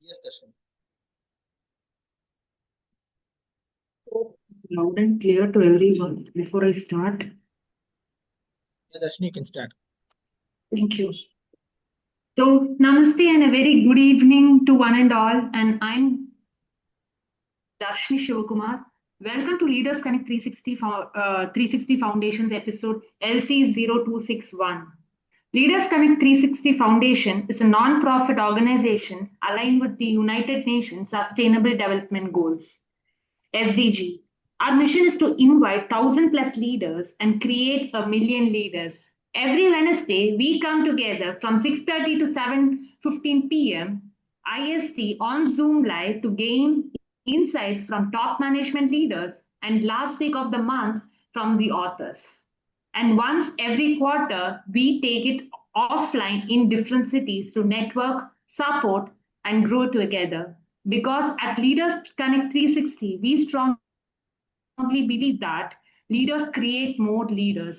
Yes, Darshan. Loud and clear to everyone before I start. Yeah, Darshan, you can start. Thank you. So, namaste and a very good evening to one and all. And I'm Darshini Shivakumar. Welcome to Leaders Connect 360 Foundations episode LC0261. Leaders Connect 360 Foundation is a non-profit organization aligned with the United Nations Sustainable Development Goals. SDG. Our mission is to invite 1,000 plus leaders and create a million leaders. Every Wednesday, we come together from 6:30 to 7:15 p.m. IST on Zoom Live to gain insights from top management leaders and last week of the month from the authors. And once every quarter, we take it offline in different cities to network, support, and grow together. Because at Leaders Connect 360, we strongly believe that leaders create more leaders.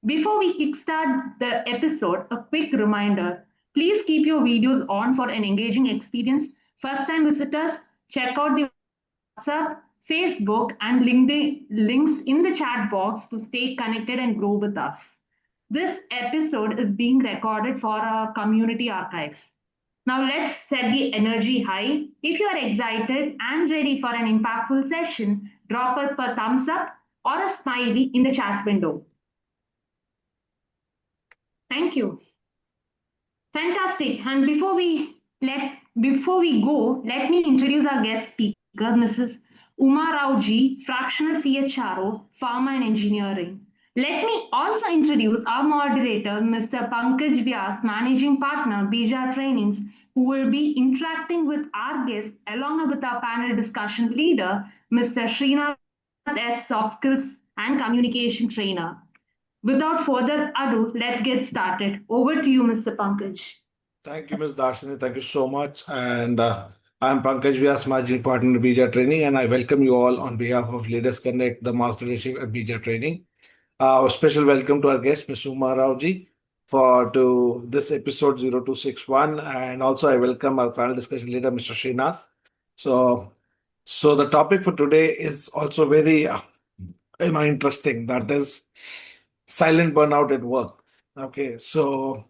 Before we kickstart the episode, a quick reminder please keep your videos on for an engaging experience. First time visitors, check out the WhatsApp, Facebook, and LinkedIn links in the chat box to stay connected and grow with us. This episode is being recorded for our community archives. Now let's set the energy high. If you are excited and ready for an impactful session, drop a thumbs up or a smiley in the chat window. Thank you. Fantastic. And before we go, let me introduce our guest speaker, Mrs. Rao G, Fractional CHRO, Pharma and Engineering. Let me also introduce our moderator, Mr. Pankaj Vyas, Managing Partner, Bija Trainings, who will be interacting with our guests along with our panel discussion leader, Mr. Sreenath S, Soft Skills and Communication Trainer. Without further ado, let's get started. Over to you, Mr. Pankaj. Thank you, Ms. Darshini. Thank you so much. And I'm Pankaj Vyas, Managing Partner, Bija Training, and I welcome you all on behalf of Leaders Connect, the Master Leadership at Bija Training. A special welcome to our guest, Ms. Rao G, for to this episode 0261, and also I welcome our panel discussion leader, Mr. Sreenath. So the topic for today is also very interesting. That is silent burnout at work. Okay, so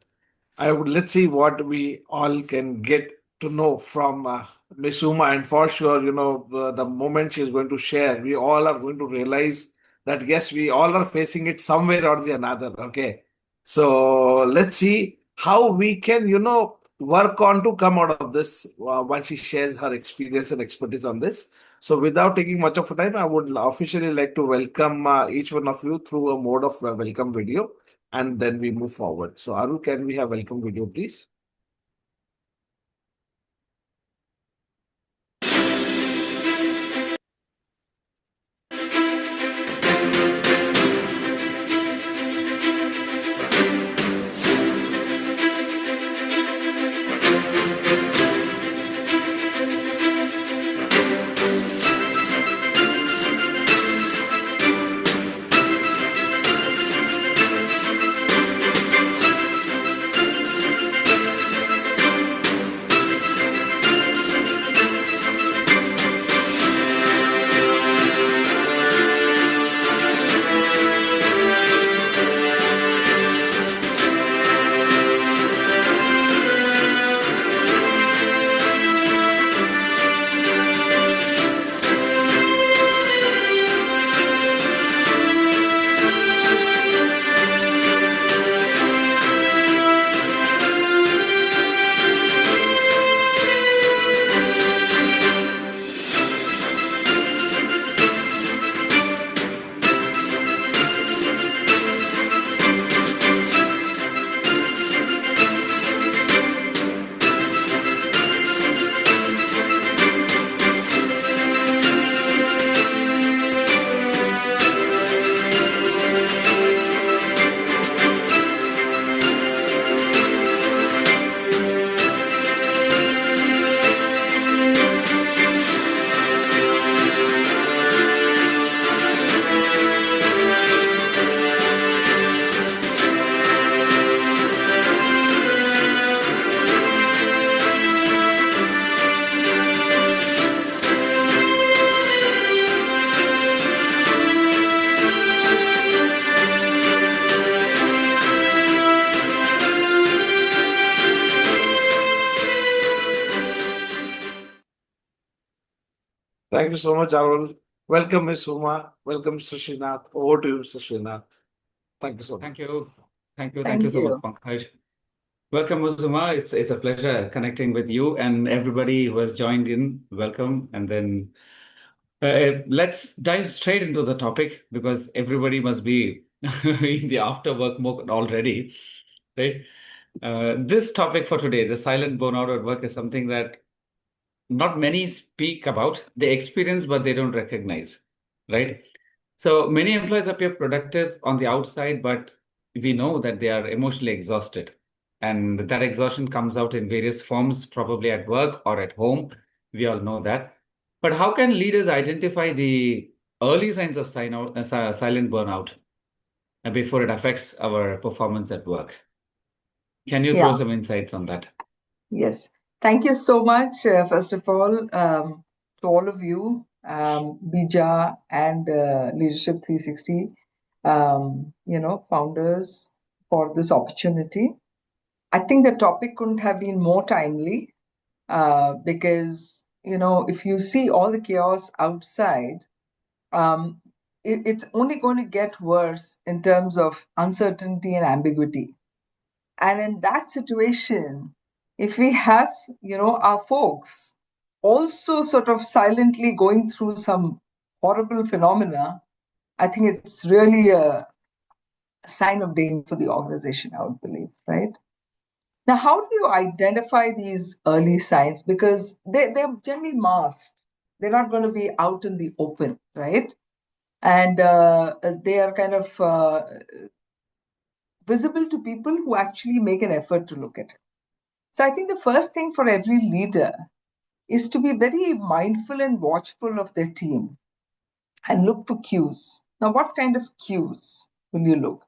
let's see what we all can get to know from Miss Uma, and for sure, the moment she's going to share, we all are going to realize that yes, we all are facing it somewhere or the another. Okay, so let's see how we can, work on to come out of this once she shares her experience and expertise on this. So, without taking much of a time, I would officially like to welcome each one of you through a mode of welcome video, and then we move forward. So, Aru, can we have welcome video, please? Thank you so much, Arul. Welcome, Ms. Uma. Welcome, Mr. Sreenath. Over to you, Mr. Sreenath. Thank you so Thank much. you. Thank you Thank so much, you. Pankaj. Welcome, Uzuma. It's a pleasure connecting with you and everybody who has joined in. Welcome. And then let's dive straight into the topic because everybody must be in the after work mode already, right? This topic for today, the silent burnout at work, is something that not many speak about. They experience, but they don't recognize, right? So many employees appear productive on the outside, but we know that they are emotionally exhausted. And that exhaustion comes out in various forms, probably at work or at home. We all know that. But how can leaders identify the early signs of silent burnout before it affects our performance at work? Can you throw Yeah, some insights on that? yes. Thank you so much, first of all, to all of you, Bija and Leadership 360, founders, for this opportunity. I think the topic couldn't have been more timely because, if you see all the chaos outside, it's only going to get worse in terms of uncertainty and ambiguity. And in that situation, if we have, our folks also sort of silently going through some horrible phenomena, I think it's really a sign of danger for the organization, I would believe, right? Now, how do you identify these early signs? Because they're generally masked. They're not going to be out in the open, right? And they are kind of visible to people who actually make an effort to look at it. So I think the first thing for every leader is to be very mindful and watchful of their team and look for cues. Now, what kind of cues will you look?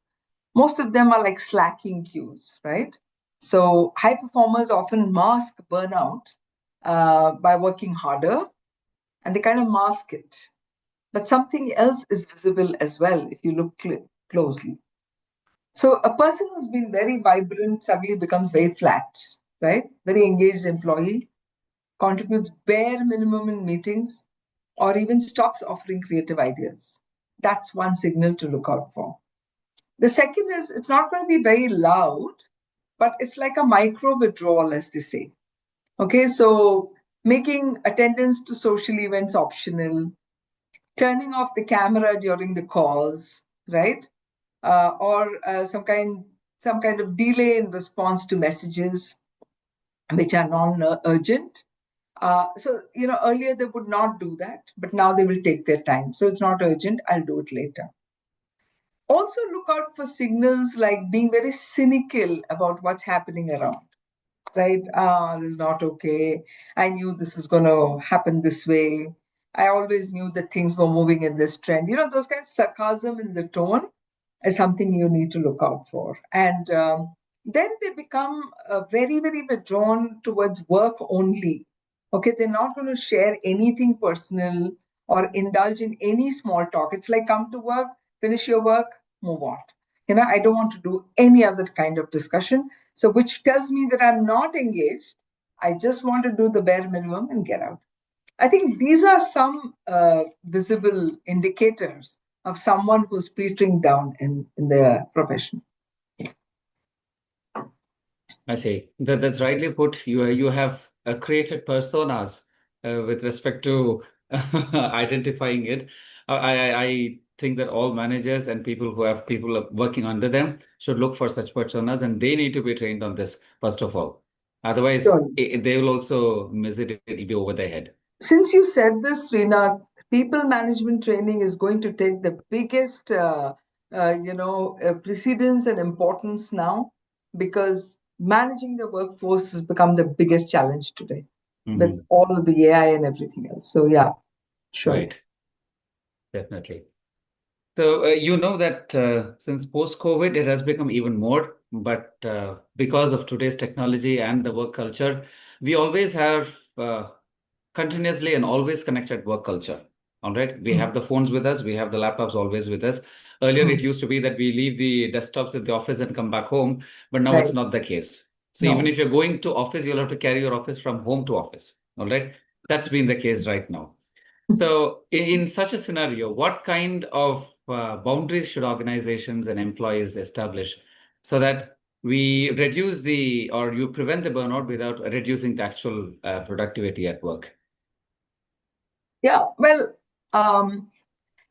Most of them are like slacking cues, right? So high performers often mask burnout by working harder, and they kind of mask it. But something else is visible as well if you look closely. So a person who's been very vibrant suddenly becomes very flat, right? Very engaged employee, contributes bare minimum in meetings, or even stops offering creative ideas. That's one signal to look out for. The second is it's not going to be very loud, but it's like a micro withdrawal, as they say. Okay, so making attendance to social events optional, turning off the camera during the calls, right? Or some kind of delay in response to messages which are non-urgent. So earlier they would not do that, but now they will take their time. So it's not urgent. I'll do it later. Also look out for signals like being very cynical about what's happening around. Right? This is not okay. I knew this is going to happen this way. I always knew that things were moving in this trend. Those kinds of sarcasm in the tone is something you need to look out for. And then they become very, very withdrawn towards work only. Okay, they're not going to share anything personal or indulge in any small talk. It's like come to work, finish your work, move on. I don't want to do any other kind of discussion. So, which tells me that I'm not engaged. I just want to do the bare minimum and get out. I think these are some visible indicators of someone who's petering down in their profession. I see. That's rightly put. You have created personas with respect to identifying it. I think that all managers and people who have people working under them should look for such personas, and they need to be trained on this first of all. Otherwise, Sure. they will also miss it. It'll be over their head. Since you said this, Sreenath, people management training is going to take the biggest, precedence and importance now, because managing the workforce has become the biggest challenge today with all of the AI and everything else. So yeah, sure. Right. Definitely. So that since post-COVID, it has become even more. But because of today's technology and the work culture, we always have continuously and always connected work culture. All right. We have the phones with us. We have the laptops always with us. Earlier, it used to be that we leave the desktops at the office and come back home. But now it's not the case. So even if you're going to office, you'll have to carry your office from home to office. All right. That's been the case right now. So, in such a scenario, what kind of boundaries should organizations and employees establish so that we reduce or you prevent the burnout without reducing the actual productivity at work? Yeah, well,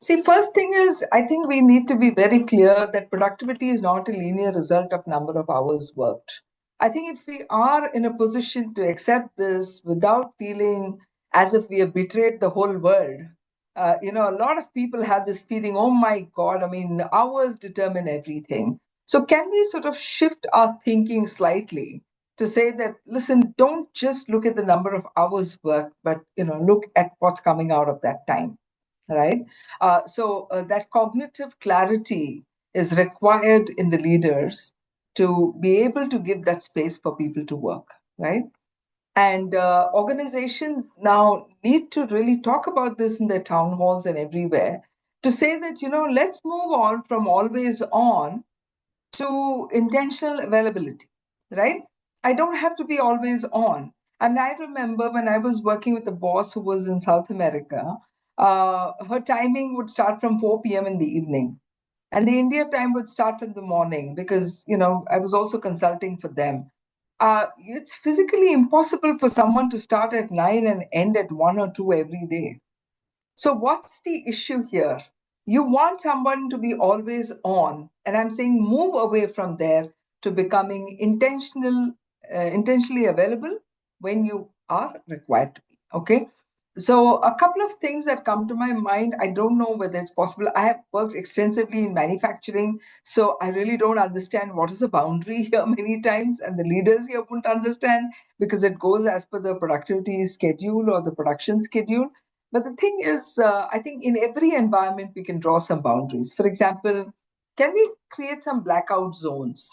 see, first thing is, I think we need to be very clear that productivity is not a linear result of number of hours worked. I think if we are in a position to accept this without feeling as if we have betrayed the whole world, a lot of people have this feeling, oh my God, I mean, hours determine everything. So can we sort of shift our thinking slightly to say that, listen, don't just look at the number of hours worked, but, look at what's coming out of that time, right? So that cognitive clarity is required in the leaders to be able to give that space for people to work, right? And organizations now need to really talk about this in their town halls and everywhere to say that, let's move on from always on to intentional availability, right? I don't have to be always on. And I remember when I was working with a boss who was in South America, her timing would start from 4 p.m. in the evening. And the India time would start in the morning because, I was also consulting for them. It's physically impossible for someone to start at 9 and end at 1 or 2 every day. So, what's the issue here? You want someone to be always on, and I'm saying move away from there to becoming intentionally available when you are required to be. Okay. So, a couple of things that come to my mind, I don't know whether it's possible. I have worked extensively in manufacturing, so I really don't understand what is the boundary here many times, and the leaders here won't understand because it goes as per the productivity schedule or the production schedule. But the thing is, I think in every environment, we can draw some boundaries. For example, can we create some blackout zones,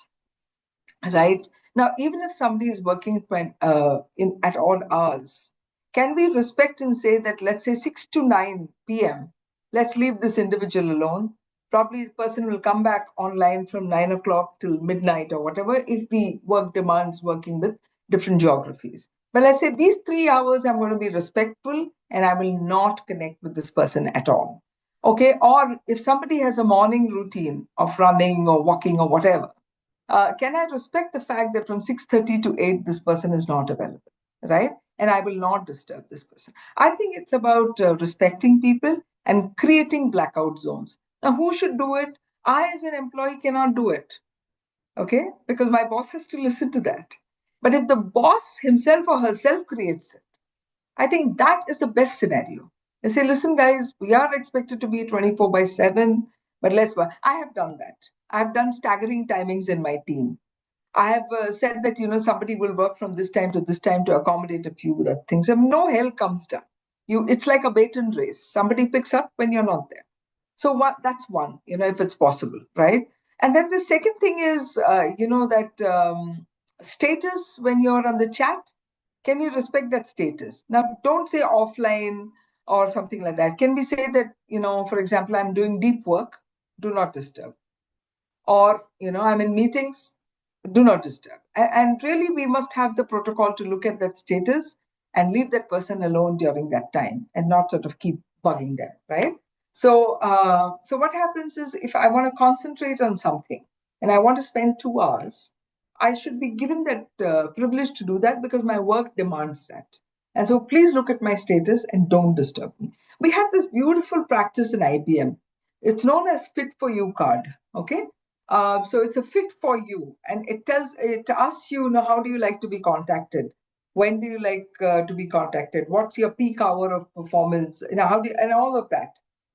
right? Now, even if somebody is working at all hours, can we respect and say that, let's say 6 to 9 p.m., let's leave this individual alone? Probably the person will come back online from 9 o'clock till midnight or whatever if the work demands working with different geographies. But let's say these 3 hours, I'm going to be respectful and I will not connect with this person at all. Okay. Or if somebody has a morning routine of running or walking or whatever, can I respect the fact that from 6:30 to 8, this person is not available, right? And I will not disturb this person. I think it's about respecting people and creating blackout zones. Now, who should do it? I, as an employee, cannot do it, okay? Because my boss has to listen to that. But if the boss himself or herself creates it, I think that is the best scenario. They say, listen, guys, we are expected to be 24/7, but let's work. I have done that. I have done staggering timings in my team. I have said that, somebody will work from this time to this time to accommodate a few other things. And no hell comes down. It's like a baton race. Somebody picks up when you're not there. So that's one, if it's possible, right? And then the second thing is, that status when you're on the chat, can you respect that status? Now, don't say offline or something like that. Can we say that, for example, I'm doing deep work, do not disturb. Or, I'm in meetings, do not disturb. And really, we must have the protocol to look at that status and leave that person alone during that time and not sort of keep bugging them, right? So what happens is if I want to concentrate on something and I want to spend 2 hours, I should be given that privilege to do that because my work demands that. And so please look at my status and don't disturb me. We have this beautiful practice in IBM. It's known as fit for you card. Okay. So it's a fit for you, and it asks you, how do you like to be contacted? When do you like to be contacted? What's your peak hour of performance? How do you, and all of that.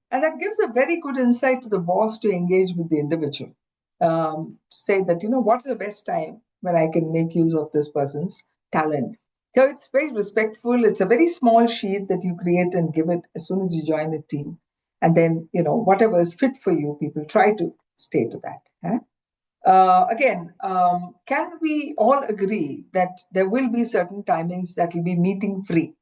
And that gives a very good insight to the boss to engage with the individual. Say that, what's the best time when I can make use of this person's talent. So it's very respectful. It's a very small sheet that you create and give it as soon as you join a team. And then, whatever is fit for you, people try to stay to that. Again, can we all agree that there will be certain timings that will be meeting free?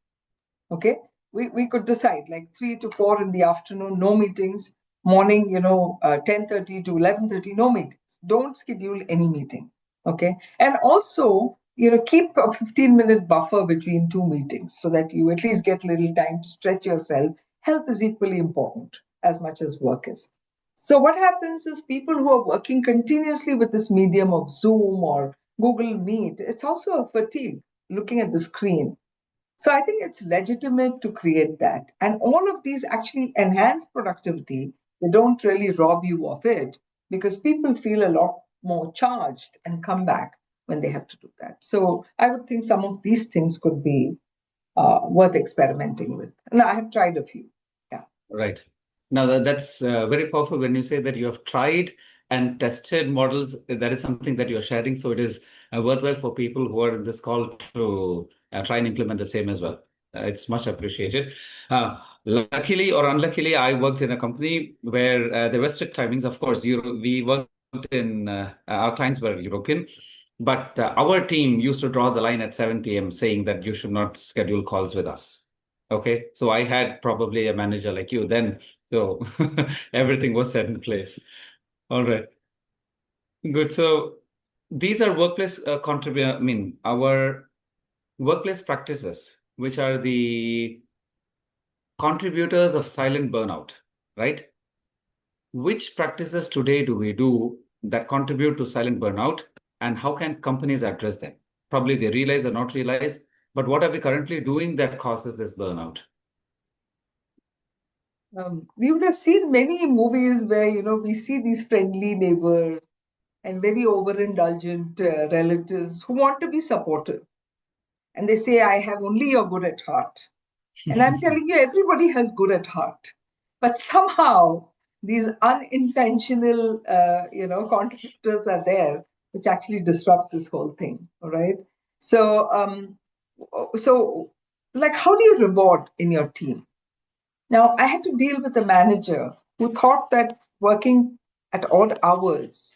Okay, we could decide like 3 to 4 in the afternoon, no meetings. Morning, 10:30 to 11:30, no meetings. Don't schedule any meeting. Okay, and also, keep a 15-minute buffer between two meetings so that you at least get a little time to stretch yourself, health is equally important as much as work is. So what happens is people who are working continuously with this medium of Zoom or Google Meet, it's also a fatigue looking at the screen. So I think it's legitimate to create that. And all of these actually enhance productivity. They don't really rob you of it because people feel a lot more charged and come back when they have to do that. So I would think some of these things could be worth experimenting with. And I have tried a few. Yeah. Right. Now that's very powerful when you say that you have tried and tested models. That is something that you're sharing. So it is worthwhile for people who are in this call to try and implement the same as well. It's much appreciated. Luckily or unluckily, I worked in a company where there were strict timings. Of course, we worked in, our clients were European, but our team used to draw the line at 7 p.m. saying that you should not schedule calls with us. Okay, so I had probably a manager like you then, so everything was set in place. All right, good. So these are workplace our workplace practices, which are the contributors of silent burnout, right? Which practices today do we do that contribute to silent burnout, and how can companies address them? Probably they realize or not realize, but what are we currently doing that causes this burnout? We would have seen many movies where, we see these friendly neighbors and very overindulgent relatives who want to be supportive. And they say, I have only your good at heart. And I'm telling you, everybody has good at heart. But somehow these unintentional, contributors are there, which actually disrupt this whole thing. All right. So like, how do you reward in your team? Now, I had to deal with a manager who thought that working at odd hours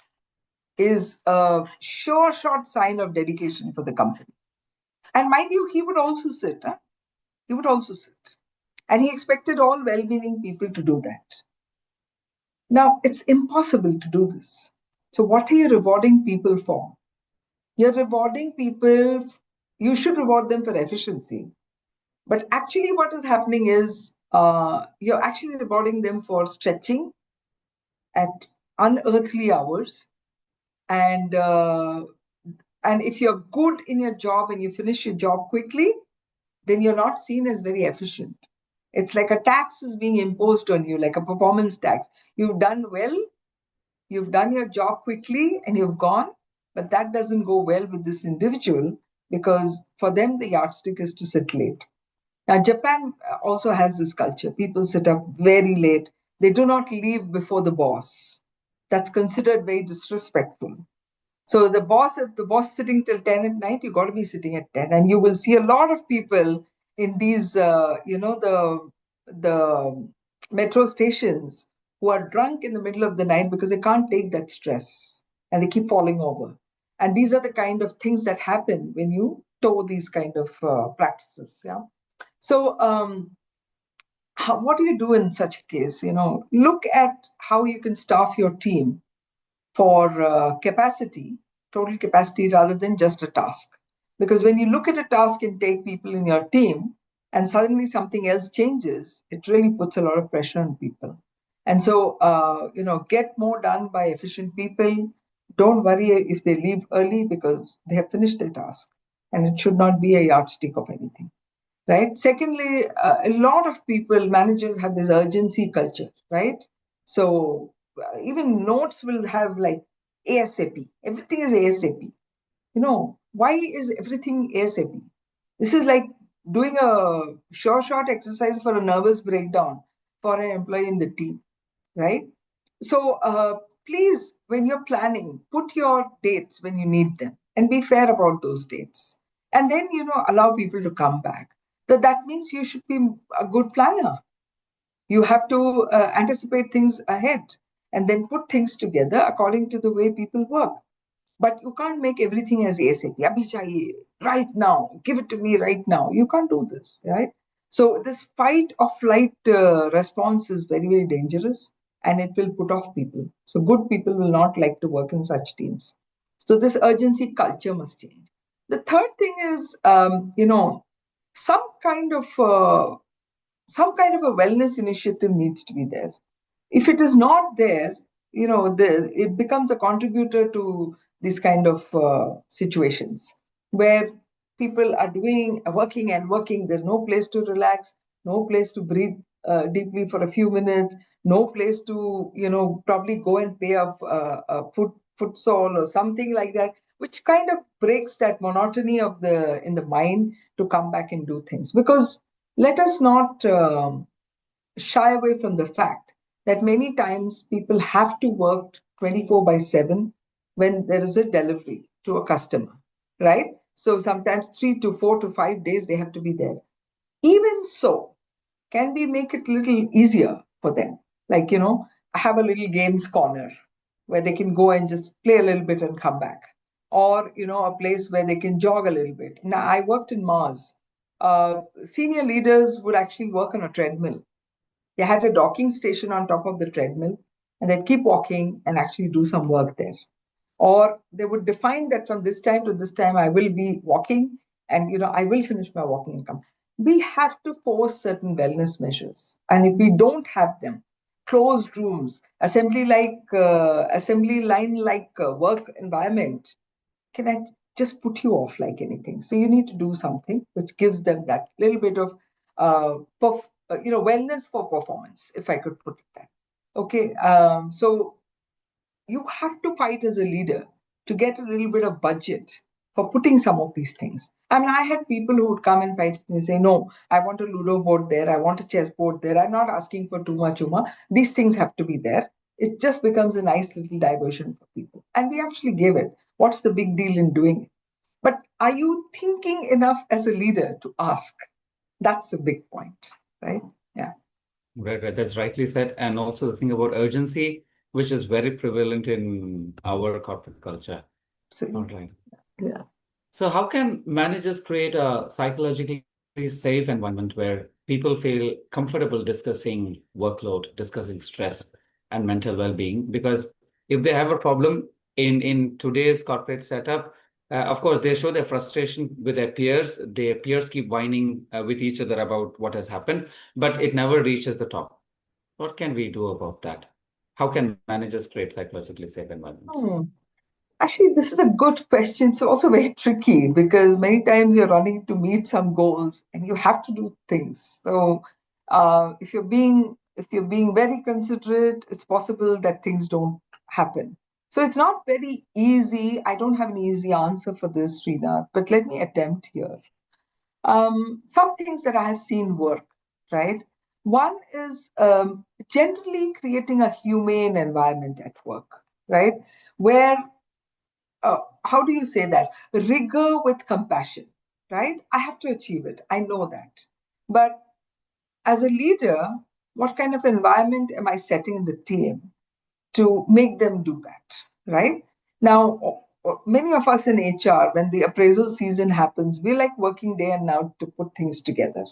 is a sure shot sign of dedication for the company. And mind you, he would also sit. He would also sit. And he expected all well meaning people to do that. Now, it's impossible to do this. So, what are you rewarding people for? You're rewarding people, you should reward them for efficiency. But actually, what is happening is you're actually rewarding them for stretching at unearthly hours. And if you're good in your job and you finish your job quickly, then you're not seen as very efficient. It's like a tax is being imposed on you, like a performance tax. You've done well, you've done your job quickly, and you've gone, but that doesn't go well with this individual because for them, the yardstick is to sit late. Now, Japan also has this culture. People sit up very late. They do not leave before the boss. That's considered very disrespectful. So if the boss is sitting till 10 at night, you got to be sitting at 10. And you will see a lot of people in these, the metro stations who are drunk in the middle of the night because they can't take that stress and they keep falling over. And these are the kind of things that happen when you toe these kind of practices. Yeah. So what do you do in such a case? Look at how you can staff your team for total capacity, rather than just a task. Because when you look at a task and take people in your team, and suddenly something else changes, it really puts a lot of pressure on people. And so, get more done by efficient people. Don't worry if they leave early because they have finished their task, and it should not be a yardstick of anything. Right. Secondly, a lot of managers have this urgency culture, right? So even notes will have like ASAP. Everything is ASAP. Why is everything ASAP? This is like doing a sure shot exercise for a nervous breakdown for an employee in the team, right? So please, when you're planning, put your dates when you need them and be fair about those dates. And then, allow people to come back. That means you should be a good planner. You have to anticipate things ahead and then put things together according to the way people work. But you can't make everything as ASAP. Abhi chahiye, right now, give it to me right now. You can't do this, right? So this fight or flight response is very, very dangerous and it will put off people. So good people will not like to work in such teams. So this urgency culture must change. The third thing is, some kind of some kind of a wellness initiative needs to be there. If it is not there, it becomes a contributor to these kind of situations where people are working and working. There's no place to relax, no place to breathe deeply for a few minutes, no place to, probably go and pay a futsal or something like that, which kind of breaks that monotony of in the mind to come back and do things. Because let us not shy away from the fact that many times people have to work 24/7 when there is a delivery to a customer, right? So sometimes 3 to 4 to 5 days they have to be there. Even so, can we make it a little easier for them? Like, have a little games corner where they can go and just play a little bit and come back. Or, a place where they can jog a little bit. Now, I worked in Mars. Senior leaders would actually work on a treadmill. They had a docking station on top of the treadmill, and they'd keep walking and actually do some work there. Or they would define that from this time to this time, I will be walking, and I will finish my walking and come. We have to force certain wellness measures, and if we don't have them, closed rooms, assembly line like work environment, can I just put you off like anything? So you need to do something which gives them that little bit of wellness for performance, if I could put it that. Okay, so you have to fight as a leader to get a little bit of budget for putting some of these things. I mean, I had people who would come and fight with me and say, no, I want a Ludo board there, I want a chess board there, I'm not asking for too much, Uma. These things have to be there. It just becomes a nice little diversion for people. And we actually give it. What's the big deal in doing it? But are you thinking enough as a leader to ask? That's the big point, right? Yeah. Right. That's rightly said. And also the thing about urgency, which is very prevalent in our corporate culture. Absolutely. All right. Yeah. So how can managers create a psychologically safe environment where people feel comfortable discussing workload, discussing stress and mental well-being? Because if they have a problem in today's corporate setup, of course, they show their frustration with their peers. Their peers keep whining with each other about what has happened, but it never reaches the top. What can we do about that? How can managers create psychologically safe environments? Actually, this is a good question. It's also very tricky because many times you're running to meet some goals and you have to do things. So if you're being very considerate, it's possible that things don't happen. So it's not very easy. I don't have an easy answer for this, Sreenath, but let me attempt here. Some things that I have seen work, right? One is generally creating a humane environment at work, right? Where how do you say that? Rigor with compassion, right? I have to achieve it. I know that. But as a leader, what kind of environment am I setting in the team to make them do that, right? Now, many of us in HR, when the appraisal season happens, we like working day and night to put things together,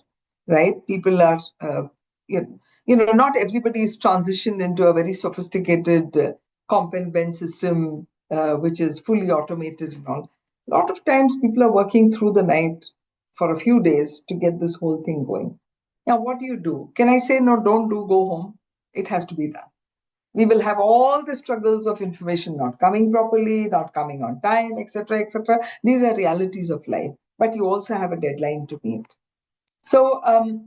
right? People are, not everybody is transitioned into a very sophisticated comp and bench system, which is fully automated and all. A lot of times people are working through the night for a few days to get this whole thing going. Now, what do? Can I say, no, don't go home? It has to be done. We will have all the struggles of information not coming properly, not coming on time, etc., etc. These are realities of life, but you also have a deadline to meet. So,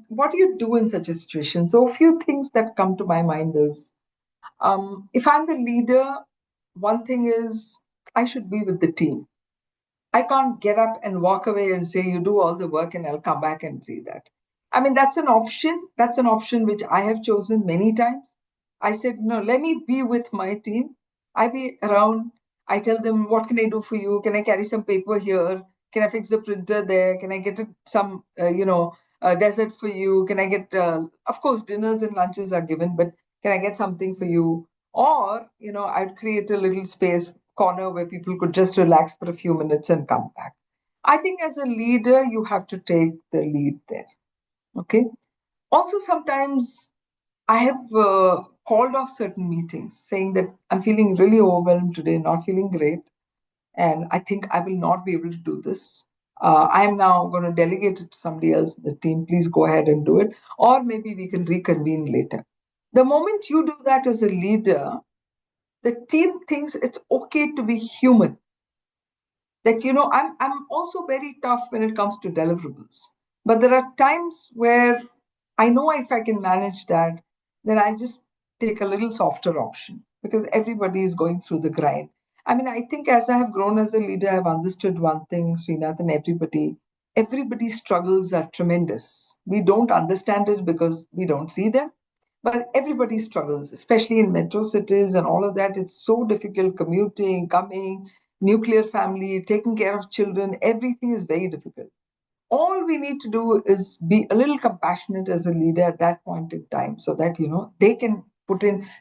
what do you do in such a situation? So, a few things that come to my mind is, if I'm the leader, one thing is I should be with the team. I can't get up and walk away and say, you do all the work and I'll come back and see that. I mean, that's an option. That's an option which I have chosen many times. I said, no, let me be with my team. I be around. I tell them, what can I do for you? Can I carry some paper here? Can I fix the printer there? Can I get some, dessert for you? Can I get, of course, dinners and lunches are given, but can I get something for you? Or, I'd create a little space corner where people could just relax for a few minutes and come back. I think as a leader, you have to take the lead there. Okay. Also, sometimes I have called off certain meetings saying that I'm feeling really overwhelmed today, not feeling great. And I think I will not be able to do this. I'm now going to delegate it to somebody else in the team. Please go ahead and do it. Or maybe we can reconvene later. The moment you do that as a leader, the team thinks it's okay to be human. That, I'm also very tough when it comes to deliverables. But there are times where I know if I can manage that, then I just take a little softer option because everybody is going through the grind. I mean, I think as I have grown as a leader, I've understood one thing, Sreenath, and everybody's struggles are tremendous. We don't understand it because we don't see them, but everybody struggles, especially in metro cities and all of that. It's so difficult commuting, coming, nuclear family, taking care of children. Everything is very difficult. All we need to do is be a little compassionate as a leader at that point in time so that,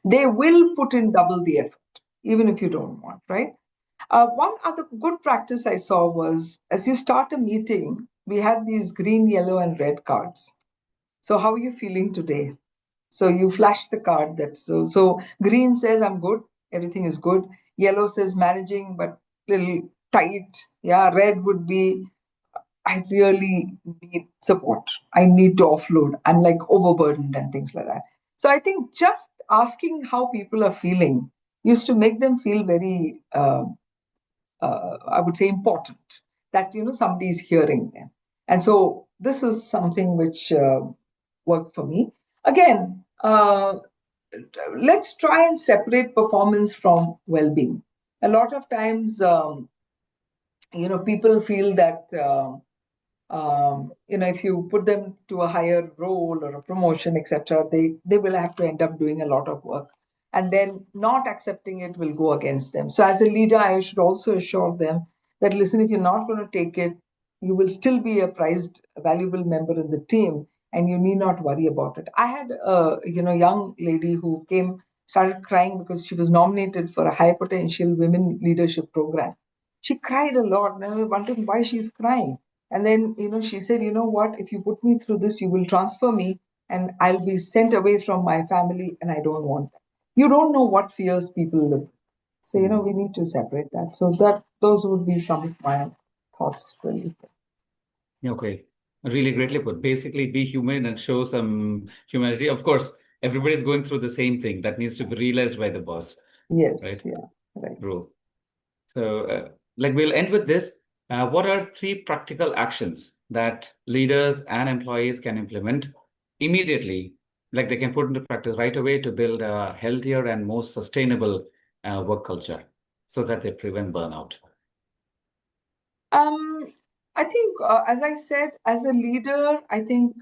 they will put in double the effort, even if you don't want, right? One other good practice I saw was as you start a meeting, we had these green, yellow, and red cards. So, how are you feeling today? So you flash the card that's so green says I'm good, everything is good. Yellow says managing but little tight. Yeah, red would be I really need support. I need to offload. I'm like overburdened and things like that. So I think just asking how people are feeling used to make them feel very, I would say, important. That somebody is hearing them, and so this is something which worked for me. Again, let's try and separate performance from well-being. A lot of times, people feel that if you put them to a higher role or a promotion, etc., they will have to end up doing a lot of work, and then not accepting it will go against them. So, as a leader, I should also assure them that listen, if you're not going to take it, you will still be a prized, valuable member in the team, and you need not worry about it. I had a young lady who started crying because she was nominated for a high potential women leadership program. She cried a lot, and I was wondering why she's crying. And then, she said, you know what, if you put me through this, you will transfer me and I'll be sent away from my family and I don't want that. You don't know what fears people live with. So, we need to separate that. So those would be some of my thoughts really. Okay. Really greatly put. Basically, be human and show some humanity. Of course, everybody's going through the same thing that needs to be realized by the boss, Yes, right? yeah, right. True. So, we'll end with this. What are 3 practical actions that leaders and employees can implement immediately, like they can put into practice right away to build a healthier and more sustainable work culture so that they prevent burnout? I think, as I said, as a leader, I think,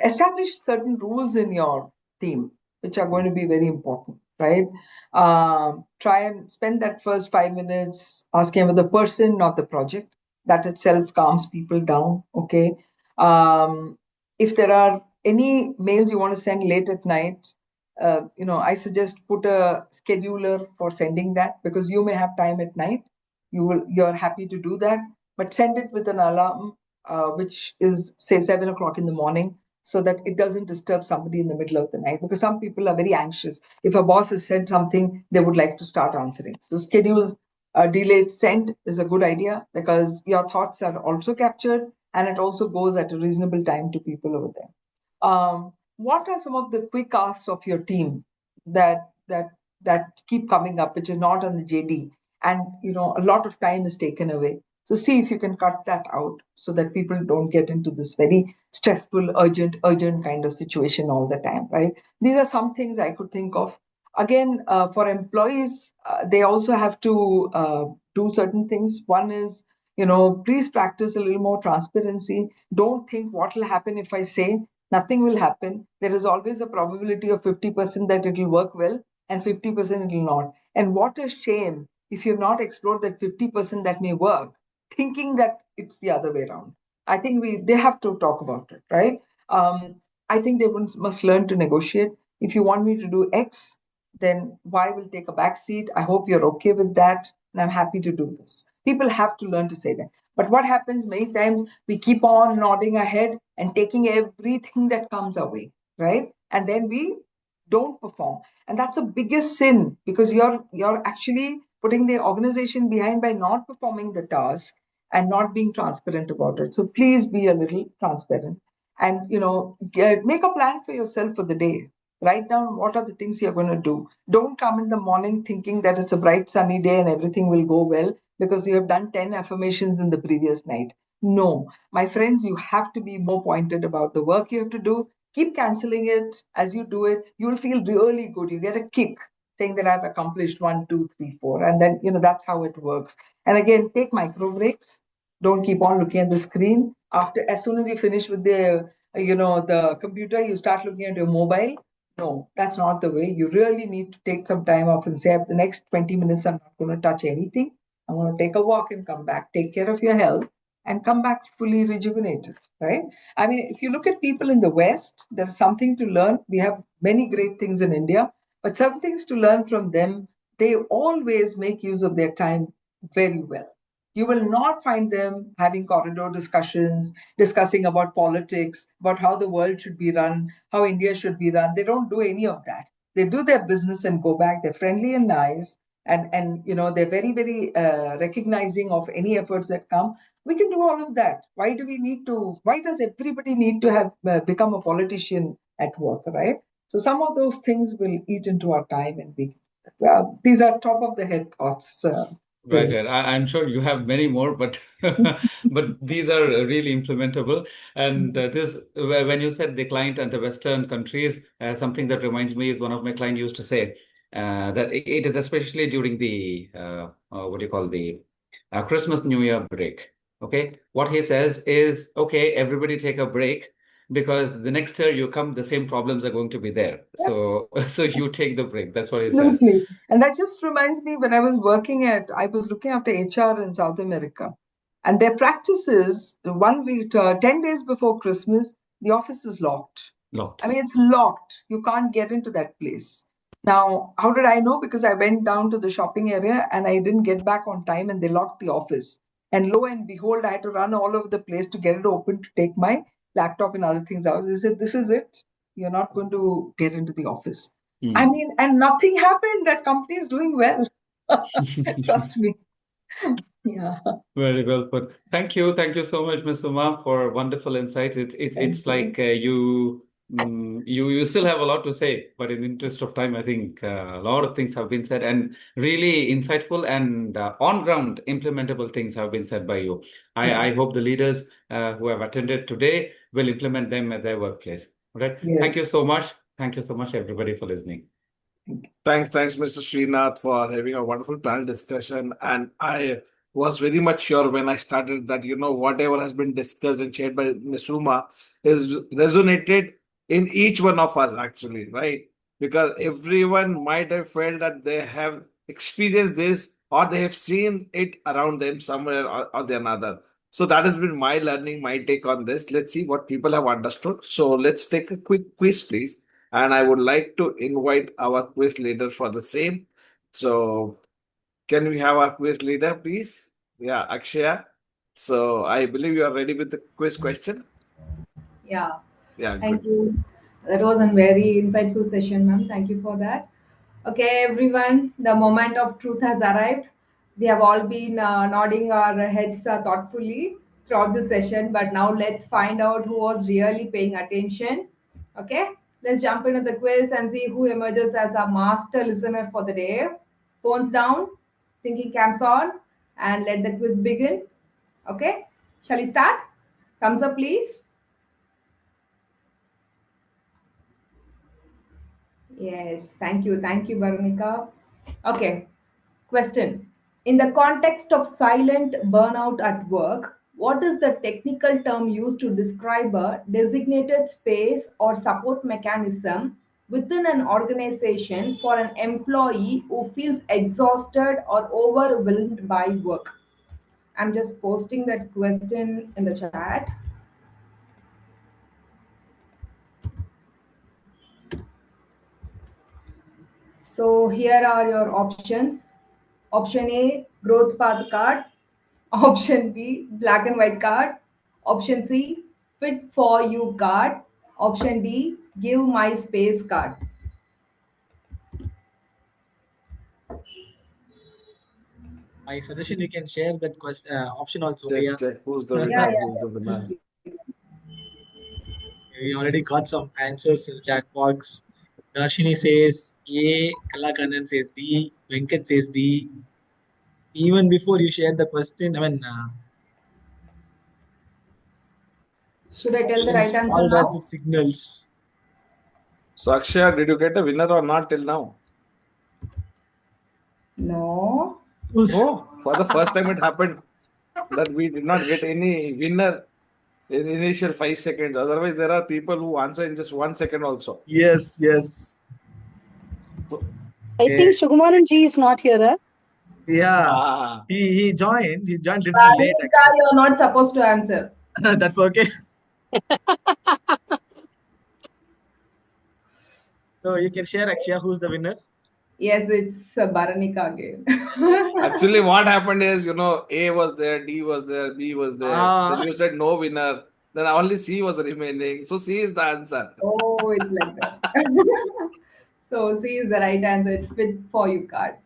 establish certain rules in your team, which are going to be very important, right? Try and spend that first 5 minutes asking about the person, not the project. That itself calms people down, okay? If there are any mails you want to send late at night, I suggest put a scheduler for sending that because you may have time at night. You're happy to do that, but send it with an alarm which is say 7 o'clock in the morning, so that it doesn't disturb somebody in the middle of the night. Because some people are very anxious. If a boss has said something, they would like to start answering. So schedules delayed send is a good idea because your thoughts are also captured and it also goes at a reasonable time to people over there. What are some of the quick asks of your team that keep coming up, which is not on the JD, and a lot of time is taken away? So see if you can cut that out so that people don't get into this very stressful, urgent kind of situation all the time, right? These are some things I could think of. Again, for employees, they also have to do certain things. One is, please practice a little more transparency. Don't think what will happen if I say nothing will happen. There is always a probability of 50% that it will work well and 50% it will not. And what a shame if you've not explored that 50% that may work, thinking that it's the other way around. I think they have to talk about it, right? I think they must learn to negotiate. If you want me to do X, then Y will take a back seat. I hope you're okay with that, and I'm happy to do this. People have to learn to say that. But what happens many times, we keep on nodding our head and taking everything that comes our way, right? And then we don't perform, and that's the biggest sin because you're actually putting the organization behind by not performing the task and not being transparent about it. So please be a little transparent and make a plan for yourself for the day. Write down what are the things you're going to do. Don't come in the morning thinking that it's a bright sunny day and everything will go well because you have done 10 affirmations in the previous night. No, my friends, you have to be more pointed about the work you have to do. Keep canceling it. As you do it, you'll feel really good. You get a kick saying that I've accomplished 1, 2, 3, 4. And then, that's how it works. And again, take micro breaks. Don't keep on looking at the screen. As soon as you finish with the computer, you start looking at your mobile. No, that's not the way. You really need to take some time off and say, the next 20 minutes, I'm not going to touch anything. I'm going to take a walk and come back, take care of your health, and come back fully rejuvenated, right? I mean, if you look at people in the West, there's something to learn. We have many great things in India, but some things to learn from them. They always make use of their time very well. You will not find them having corridor discussions, discussing about politics, about how the world should be run, how India should be run. They don't do any of that. They do their business and go back. They're friendly and nice, and they're very, very recognizing of any efforts that come. We can do all of that. Why does everybody need to have become a politician at work, right? So some of those things will eat into our time, and these are top of the head thoughts. Right. I'm sure you have many more, but but these are really implementable. And this, when you said the client and the Western countries, something that reminds me is one of my clients used to say that it is especially during the what do you call the Christmas New Year break. Okay, what he says is, okay, everybody take a break because the next year you come, the same problems are going to be there. So so you take the break. That's what he says. Absolutely. And that just reminds me when I was looking after HR in South America. And their practice is 1 week, 10 days before Christmas, the office is locked. Locked. I mean, it's locked. You can't get into that place. Now, how did I know? Because I went down to the shopping area and I didn't get back on time and they locked the office. And lo and behold, I had to run all over the place to get it open to take my laptop and other things out. They said, this is it. You're not going to get into the office. I mean, and nothing happened. That company is doing well. Trust me. Yeah. Very well put. Thank you so much, Ms. Uma, for wonderful insights. It's like you still have a lot to say, but in the interest of time, I think a lot of things have been said and really insightful and on ground implementable things have been said by you. I hope the leaders who have attended today will implement them at their workplace. All right. Yeah. Thank you so much. Thank you so much, everybody, for listening. Thanks, Mr. Sreenath, for having a wonderful panel discussion. And I was very much sure when I started that, whatever has been discussed and shared by Ms. Uma is resonated in each one of us, actually, right? Because everyone might have felt that they have experienced this or they have seen it around them somewhere or the another. So that has been my learning, my take on this. Let's see what people have understood. So let's take a quick quiz, please. And I would like to invite our quiz leader for the same. So can we have our quiz leader, please? Yeah, Akshaya. So I believe you are ready with the quiz question. Yeah, Yeah, thank good. you. That was a very insightful session, ma'am. Thank you for that. Okay, everyone, the moment of truth has arrived. We have all been nodding our heads thoughtfully throughout the session, but now let's find out who was really paying attention. Okay, let's jump into the quiz and see who emerges as a master listener for the day. Phones down, thinking caps on, and let the quiz begin. Okay, shall we start? Thumbs up, please. Yes, thank you. Thank you, Veronica. Okay, question. In the context of silent burnout at work, what is the technical term used to describe a designated space or support mechanism within an organization for an employee who feels exhausted or overwhelmed by work? I'm just posting that question in the chat. So here are your options. Option A, growth path card. Option B, black and white card. Option C, fit for you card. Option D, give my space card. My suggestion, you can share that option also. Check who's the winner, Yeah, who's the winner. We already got some answers in the chat box. Darshini says A, Kalakandan says D, Venkat says D. Even before you share the question, Should I tell the options, right answer all now? that signals. So Akshaya, did you get a winner or not till now? No. No, for the first time it happened that we did not get any winner in initial 5 seconds. Otherwise, there are people who answer in just 1 second also. Yes, yes. So, I think Sukumaran Ji is not here. Huh? Yeah, he joined. He joined little late Bharnika, you're not supposed to answer. actually. That's okay. So you can share, Akshaya, who's the winner? Yes, it's Bharnika again. actually, what happened is, A was there, D was there, B was there. Ah. Then you said no winner. Then only C was remaining. So C is the answer. Oh, it's like that. So C is the right answer. It's fit for you card.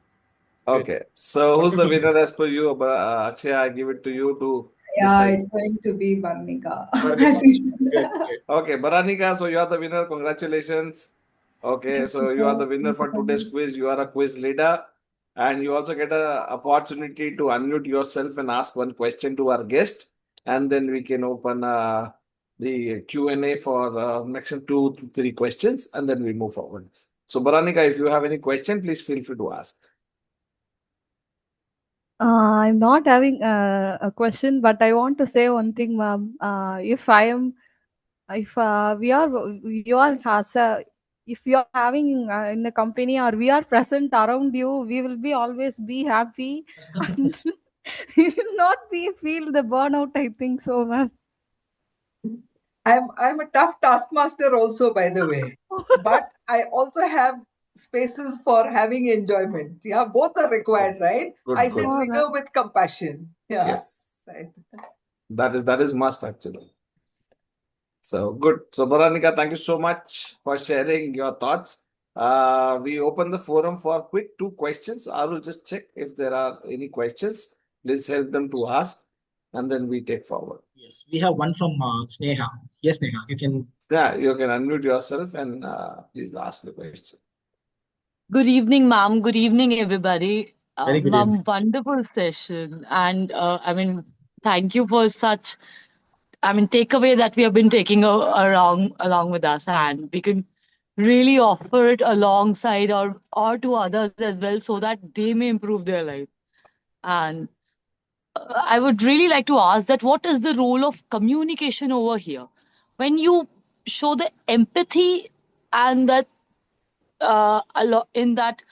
Okay. So who's the Wonderful. winner as per you? Akshaya, I give it to you to Yeah, decide. it's going to be Bharnika. Bharnika. As usual. Good, good. Okay, Baranika, so you are the winner. Congratulations. Okay, so you are the winner Thank you for so today's much. quiz. You are a quiz leader, and you also get a opportunity to unmute yourself and ask one question to our guest, and then we can open the Q&A for next 2 to 3 questions, and then we move forward. So, Baranika, if you have any question, please feel free to ask. I'm not having a question, but I want to say one thing, ma'am. If you are has a, if you are having in a company or we are present around you, we will be always be happy and we will not be feel the burnout. I think so, ma'am. I'm a tough taskmaster also, by the way, but I also have spaces for having enjoyment. Yeah, both are required, right? Good, I good. said rigor with compassion. Yeah. Yes, Right. that is must actually. So good. So Baranika, thank you so much for sharing your thoughts. We open the forum for quick 2 questions. I will just check if there are any questions. Please help them to ask, and then we take forward. Yes, we have one from Sneha. Yes, Sneha, you can. Yeah, you can unmute yourself and please ask the question. Good evening, ma'am. Good evening, everybody. Very good Ma'am, evening. wonderful session. And thank you for such, takeaway that we have been taking along with us. And we can really offer it alongside or to others as well so that they may improve their life. And I would really like to ask that what is the role of communication over here? When you show the empathy and that in that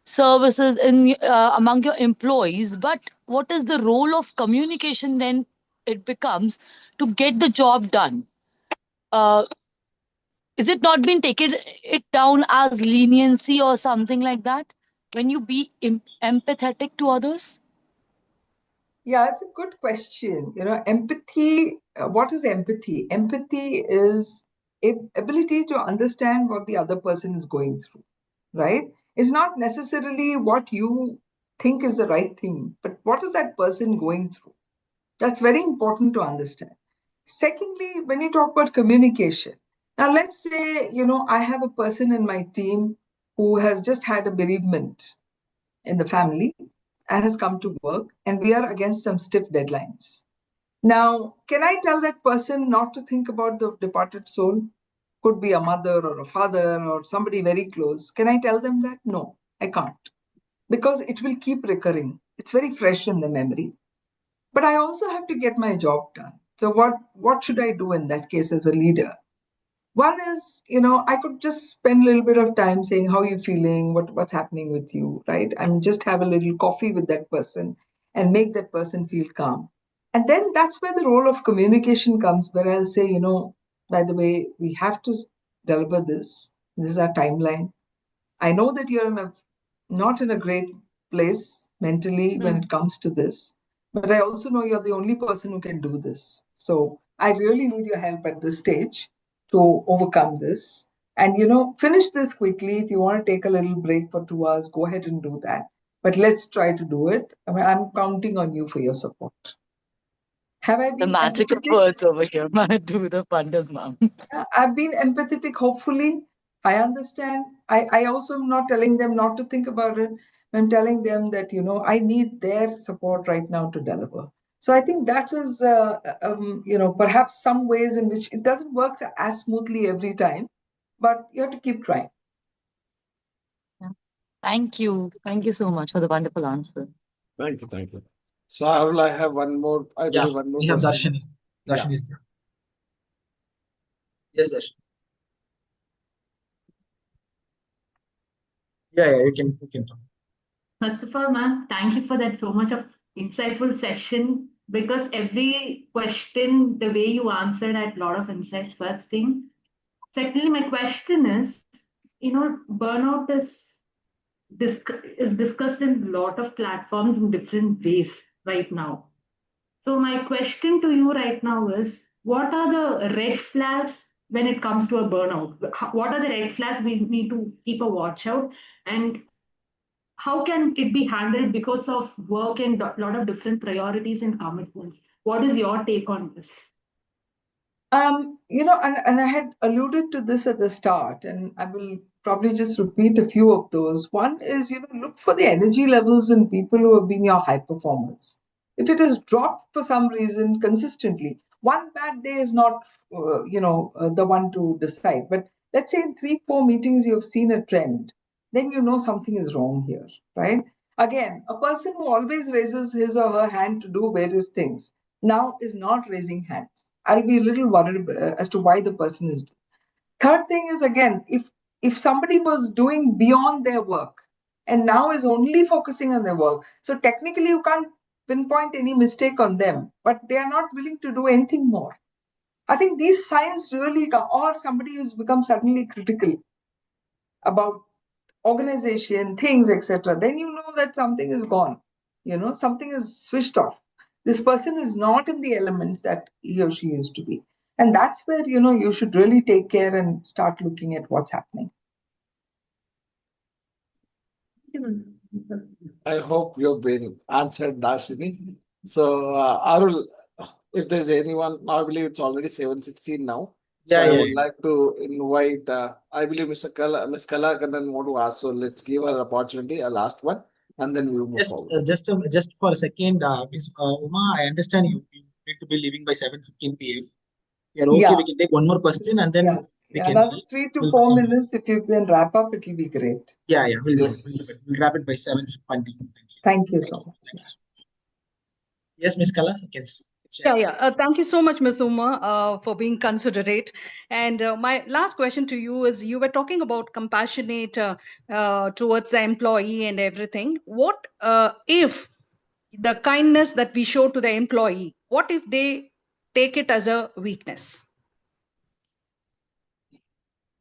services in among your employees, but what is the role of communication then it becomes to get the job done? Uh, is it not been taken it down as leniency or something like that when you be empathetic to others? Yeah, it's a good question. Empathy, what is empathy? Empathy is ability to understand what the other person is going through, right? It's not necessarily what you think is the right thing, but what is that person going through? That's very important to understand. Secondly, when you talk about communication, now let's say, I have a person in my team who has just had a bereavement in the family and has come to work, and we are against some stiff deadlines. Now, can I tell that person not to think about the departed soul? Could be a mother or a father or somebody very close. Can I tell them that? No, I can't. Because it will keep recurring. It's very fresh in the memory. But I also have to get my job done. So what should I do in that case as a leader? One is, I could just spend a little bit of time saying, how are you feeling? What's happening with you, right? Just have a little coffee with that person and make that person feel calm. And then that's where the role of communication comes, where I'll say, by the way, we have to deliver this. This is our timeline. I know that you're not in a great place mentally when it comes to this, but I also know you're the only person who can do this. So I really need your help at this stage to overcome this. And finish this quickly. If you want to take a little break for 2 hours, go ahead and do that. but let's try to do it. I mean, I'm counting on you for your support. Have I The been magical empathetic? words over here. Do the wonders, ma'am. I've been empathetic, hopefully. I understand. I also am not telling them not to think about it. I'm telling them that, I need their support right now to deliver. So I think that is, perhaps some ways in which it doesn't work as smoothly every time, but you have to keep trying. Thank you. Thank you so much for the wonderful answer. Thank you. Thank you. So, Arul, I have one more, I believe one more we have question. Darshini. Yeah. Darshini is there. Yes, Darshini. Yeah, you can talk. First of all, ma'am, thank you for that so much of insightful session, because every question, the way you answered had a lot of insights, first thing. Secondly, my question is, burnout is discussed in a lot of platforms in different ways right now. So my question to you right now is, what are the red flags when it comes to a burnout? What are the red flags we need to keep a watch out? And how can it be handled because of work and a lot of different priorities and commitments? What is your take on this? And I had alluded to this at the start, and I will probably just repeat a few of those. One is, look for the energy levels in people who have been your high performers. If it has dropped for some reason consistently, one bad day is not, the one to decide. But let's say in 3, 4 meetings you've seen a trend, then you know something is wrong here, right? Again, a person who always raises his or her hand to do various things now is not raising hands. I'll be a little worried as to why the person is doing. Third thing is, again, if somebody was doing beyond their work and now is only focusing on their work, so technically you can't pinpoint any mistake on them, but they are not willing to do anything more. I think these signs really come, or somebody who's become suddenly critical about organization, things, etc., then you know that something is gone. Something is switched off. This person is not in the elements that he or she used to be. And that's where, you should really take care and start looking at what's happening. I hope you've been answered, Darshini. So, Arul, if there's anyone, I believe it's already 7:16 now. So I would like to invite, I believe Miss Kala Kannan want to ask. So let's give her an opportunity, a last one, and then we'll move forward. Just for a second, please, Uma, I understand you need to be leaving by 7:15 p.m. You're okay, we can take one more question and then we can another leave. 3 to We'll 4 summarize. minutes. If you can wrap up, it'll be great. Yeah, we'll do Yes. it. We'll wrap it by 7:20. Thank you so much. Thank you so much. Yes, Miss Kala, you can share. Yeah. Thank you so much, Ms. Uma, for being considerate. And my last question to you is, you were talking about compassionate towards the employee and everything. What if the kindness that we show to the employee, what if they take it as a weakness?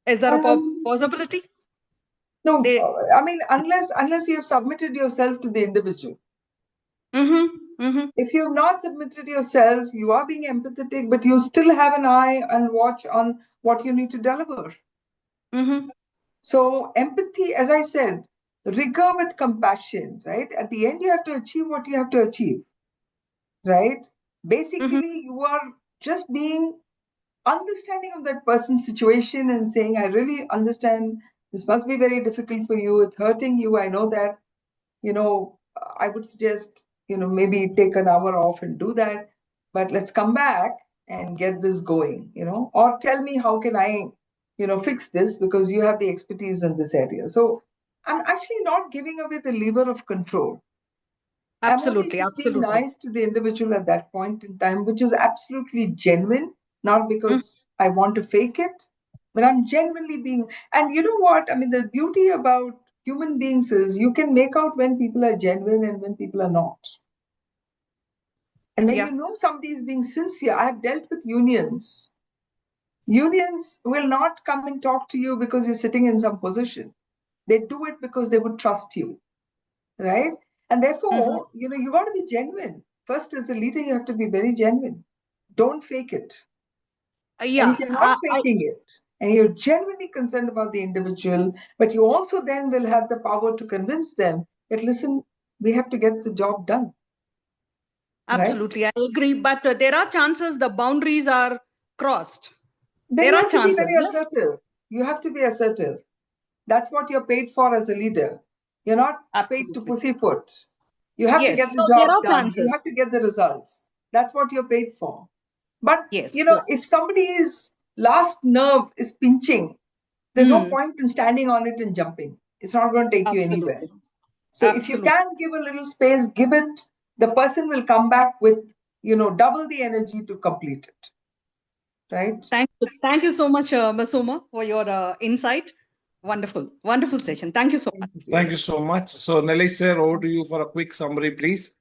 Is there a possibility? No, I mean, unless you've submitted yourself to the individual. If you have not submitted yourself, you are being empathetic, but you still have an eye and watch on what you need to deliver. So empathy, as I said, rigor with compassion, right? At the end, you have to achieve what you have to achieve, right? Basically, you are just being understanding of that person's situation and saying, I really understand this must be very difficult for you. It's hurting you. I know that, I would suggest, maybe take an hour off and do that, but let's come back and get this going, or tell me how can I, fix this because you have the expertise in this area. So I'm actually not giving away the lever of control. Absolutely. I'm only just being nice to the individual at that point in time, which is absolutely genuine, not because I want to fake it, but I'm genuinely being. And you know what? I mean, the beauty about human beings is you can make out when people are genuine and when people are not. And when you know somebody is being sincere, I have dealt with unions. Unions will not come and talk to you because you're sitting in some position. They do it because they would trust you, right? And therefore, you got to be genuine. First, as a leader, you have to be very genuine. Don't fake it. And if you're not faking it, and you're genuinely concerned about the individual, but you also then will have the power to convince them, that, listen, we have to get the job done. Absolutely, right? I agree. But there are chances the boundaries are crossed. Then There you are have to be chances. very assertive. You have to be assertive. That's what you're paid for as a leader. You're not paid to pussyfoot. You have to get the So there job are done. You chances. have to get the results. That's what you're paid for. But Yes, if somebody's last nerve is pinching, there's no point in standing on it and jumping. It's not going to take you anywhere. So if you can give a little space, give it. The person will come back with, double the energy to complete it. Right? Thank you so much, Ms. Uma, for your insight. Wonderful session. Thank you so much. Thank you so much. So, Nelly sir, over to you for a quick summary, please.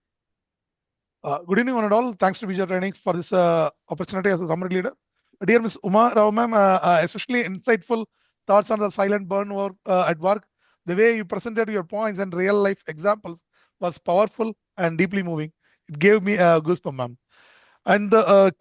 Good evening, one and all. Thanks to Bija Training for this opportunity as a summary leader. Dear Ms. Uma Rao ma'am, especially insightful thoughts on the silent burn work at work. The way you presented your points and real life examples was powerful and deeply moving. It gave me goosebumps, ma'am. And the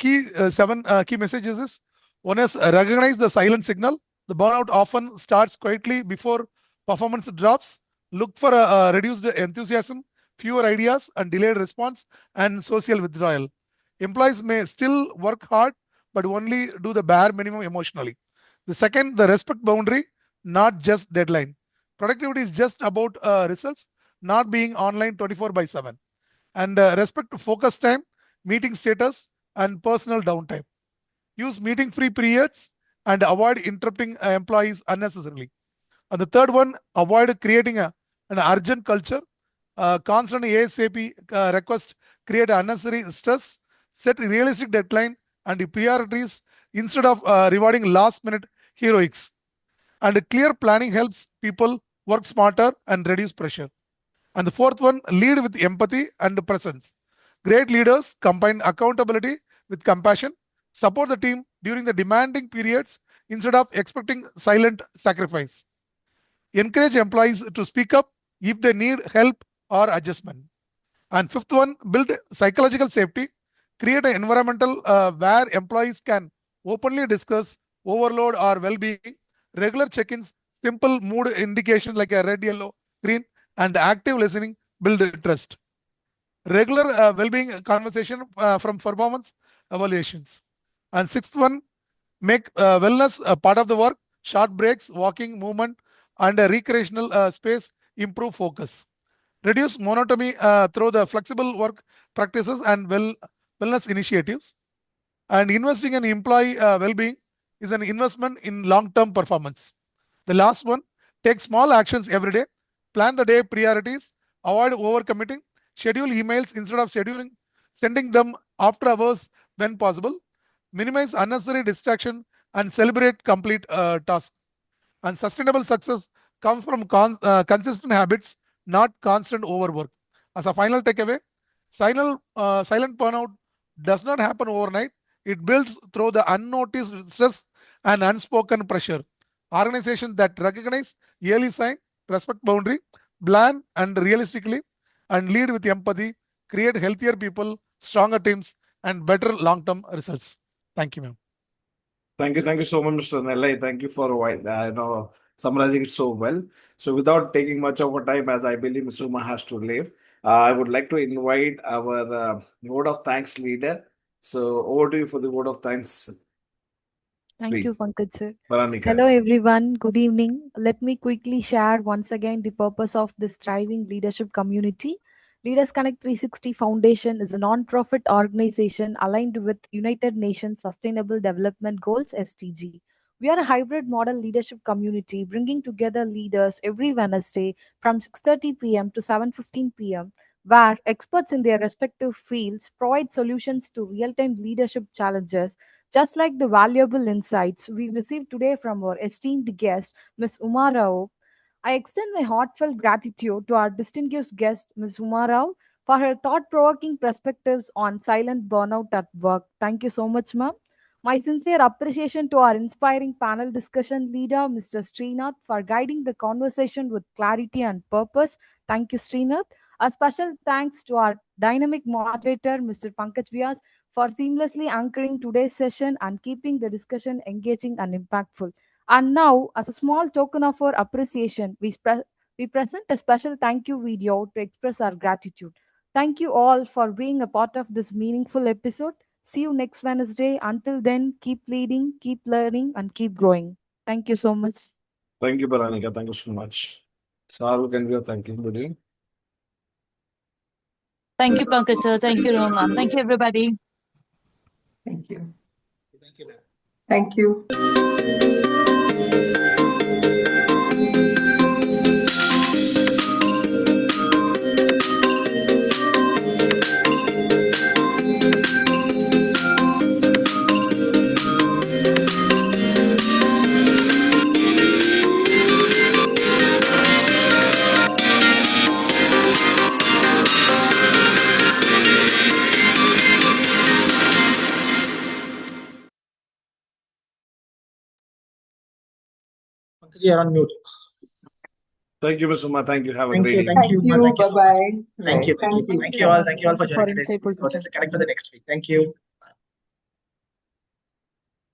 seven key messages is: one is recognize the silent signal. The burnout often starts quietly before performance drops. Look for a reduced enthusiasm, fewer ideas, and delayed response, and social withdrawal. Employees may still work hard, but only do the bare minimum emotionally. The second, the respect boundary, not just deadline. Productivity is just about results, not being online 24/7. And respect focus time, meeting status, and personal downtime. Use meeting-free periods and avoid interrupting employees unnecessarily. And the third one, avoid creating an urgent culture. Constant ASAP request create unnecessary stress. Set realistic deadline and priorities instead of rewarding last-minute heroics. And clear planning helps people work smarter and reduce pressure. And the fourth one, lead with empathy and presence. Great leaders combine accountability with compassion, support the team during the demanding periods instead of expecting silent sacrifice. Encourage employees to speak up if they need help or adjustment. And fifth one, build psychological safety. Create an environmental where employees can openly discuss overload or well-being. Regular check-ins, simple mood indications like a red, yellow, green, and active listening build trust. Regular well-being conversation from performance evaluations. And sixth one, make wellness a part of the work. Short breaks, walking, movement, and a recreational space improve focus. Reduce monotony through the flexible work practices and wellness initiatives. And investing in employee well-being is an investment in long-term performance. The last one, take small actions every day. Plan the day priorities. Avoid overcommitting. Schedule emails instead of sending them after hours when possible. Minimize unnecessary distraction and celebrate complete tasks. And sustainable success comes from consistent habits, not constant overwork. As a final takeaway, silent burnout does not happen overnight. It builds through the unnoticed stress and unspoken pressure. Organizations that recognize early sign, respect boundary, plan and realistically, and lead with empathy, create healthier people, stronger teams, and better long-term results. Thank you, ma'am. Thank you so much, Mr. Nellai. Thank you for summarizing it so well. So, without taking much of our time, as I believe Mr. Uma has to leave, I would like to invite our word of thanks leader. So, over to you for the word of thanks. Thank you, Please. Pankaj sir. Baranika. Hello, everyone. Good evening. Let me quickly share once again the purpose of this thriving leadership community. Leaders Connect 360 Foundation is a non-profit organization aligned with United Nations Sustainable Development Goals (SDG). We are a hybrid model leadership community bringing together leaders every Wednesday from 6:30 p.m. to 7:15 p.m., where experts in their respective fields provide solutions to real-time leadership challenges, just like the valuable insights we received today from our esteemed guest, Ms. Uma Rao. I extend my heartfelt gratitude to our distinguished guest, Ms. Uma Rao, for her thought provoking perspectives on silent burnout at work. Thank you so much, ma'am. My sincere appreciation to our inspiring panel discussion leader, Mr. Sreenath, for guiding the conversation with clarity and purpose. Thank you, Sreenath. A special thanks to our dynamic moderator, Mr. Pankaj Vyas, for seamlessly anchoring today's session and keeping the discussion engaging and impactful. And now, as a small token of our appreciation, we We present a special thank you video to express our gratitude. Thank you all for being a part of this meaningful episode. See you next Wednesday. Until then, keep leading, keep learning, and keep growing. Thank you so much. Thank you, Baranika. Thank you so much. Saru, can we thank you, buddy? Thank you, Pankaj sir. Thank you, Rao ma'am. Thank you, everybody. Thank you. Thank you, ma'am. Thank you. Pankaj, you're on mute. Thank you, Ms. Uma. Thank you. Have a Thank great you, evening. thank you, Thank you. Thank you so much. Bye-bye. Thank you, Right. Thank you. thank you all for Thank you joining for today's insightful episode. Let's session. connect for the next week. Thank you.